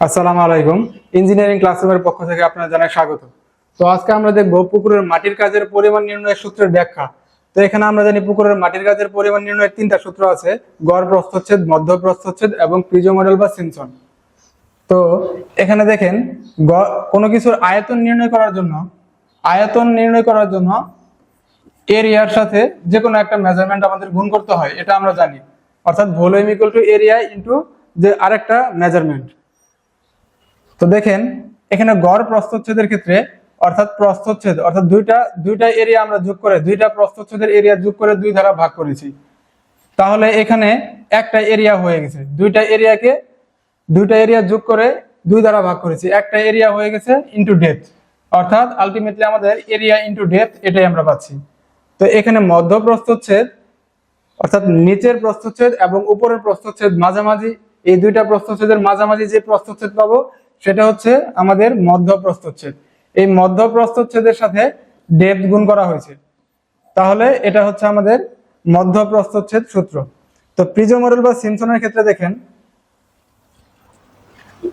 আসসালামু আলাইকুম। ইঞ্জিনিয়ারিং ক্লাসরুমের পক্ষ থেকে আপনাদের জানাই স্বাগত। তো আজকে আমরা দেখব পুকুরের মাটির কাজের পরিমাণ নির্ণয়ের সূত্রের ব্যাখ্যা। তো এখানে আমরা জানি পুকুরের মাটির কাজের পরিমাণ নির্ণয়ের তিনটা সূত্র আছে: গড় প্রস্থচ্ছেদ, মধ্য প্রস্থচ্ছেদ এবং প্রিজো মডেল বা সিমসন। তো এখানে দেখেন, কোনো কিছুর আয়তন নির্ণয় করার জন্য এরিয়ার সাথে যে কোনো একটা মেজারমেন্ট আমাদের গুণ করতে হয়, এটা আমরা জানি। অর্থাৎ volume equal to area into যে আরেকটা মেজারমেন্ট। তো দেখেন, এখানে গড় প্রস্থচ্ছেদের ক্ষেত্রে অর্থাৎ দুইটা এরিয়া আমরা যোগ করে, দুইটা প্রস্থচ্ছেদের এরিয়া যোগ করে দুই দ্বারা ভাগ করেছি। তাহলে এখানে একটা এরিয়া হয়ে গেছে। দুইটা এরিয়া যোগ করে দুই দ্বারা ভাগ করেছি, একটা এরিয়া হয়ে গেছে ইনটু ডেপথ। অর্থাৎ আলটিমেটলি আমাদের এরিয়া ইনটু ডেপথ এটাই আমরা পাচ্ছি। তো এখানে মধ্য প্রস্থচ্ছেদ অর্থাৎ নিচের প্রস্থচ্ছেদ এবং উপরের প্রস্থচ্ছেদ মাঝামাঝি, এই দুইটা প্রস্থচ্ছেদের মাঝামাঝি যে প্রস্থচ্ছেদ পাবো সেটা হচ্ছে আমাদের মধ্য প্রস্থচ্ছেদ। এই মধ্য প্রস্থচ্ছেদের সাথে ডেপথ গুণ করা হয়েছে, তাহলে এটা হচ্ছে আমাদের মধ্য প্রস্থচ্ছেদ সূত্র। তো প্রিজো মডেল বা সিমসনের ক্ষেত্রে দেখেন,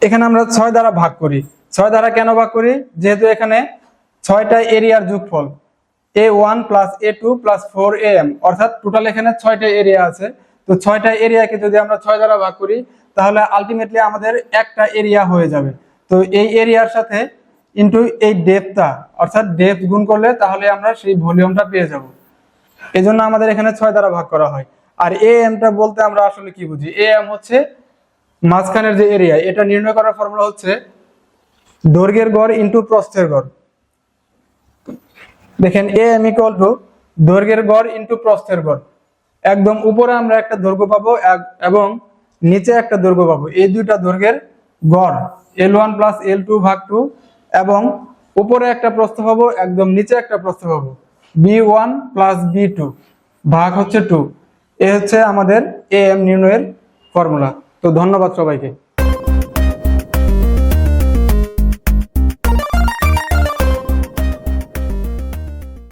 এখানে আমরা 6 দ্বারা ভাগ করি। 6 দ্বারা কেন ভাগ করি? যেহেতু এখানে 6টা এরিয়ার যোগফল A1 plus A2 plus 4AM, অর্থাৎ টোটাল এখানে 6টা এরিয়া আছে। তো 6টা এরিয়াকে যদি আমরা 6 দ্বারা ভাগ করি তাহলে আলটিমেটলি আমাদের একটা এরিয়া হয়ে যাবে। তো এই এরিয়ার সাথে ইনটু এই ডেপথটা, অর্থাৎ ডেপথ গুণ করলে তাহলে আমরা সেই ভলিউমটা পেয়ে যাব। এজন্য আমাদের এখানে 6 দ্বারা ভাগ করা হয়। আর AM-টা বলতে আমরা আসলে কি বুঝি? AM হচ্ছে মাঝখানের যে এরিয়া, এটা নির্ণয় করার ফর্মুলা হচ্ছে দৈর্ঘ্যের গড় ইনটু প্রস্থের গড়। দেখেন, AM ইকুয়াল টু দৈর্ঘ্যের গড় ইনটু প্রস্থের গড়। একদম উপরে আমরা একটা দৈর্ঘ্য পাবো এবং নিচে একটা দৈর্ঘ্য পাবো, এই দুইটা দৈর্ঘ্যের গড় L1 প্লাস L2 ভাগ 2, এবং উপরে একটা প্রস্থ পাবো, একদম নিচে একটা প্রস্থ পাবো B1 প্লাস B2 ভাগ হচ্ছে 2। এ হচ্ছে আমাদের AM নির্ণয়ের ফর্মুলা। তো ধন্যবাদ সবাইকে।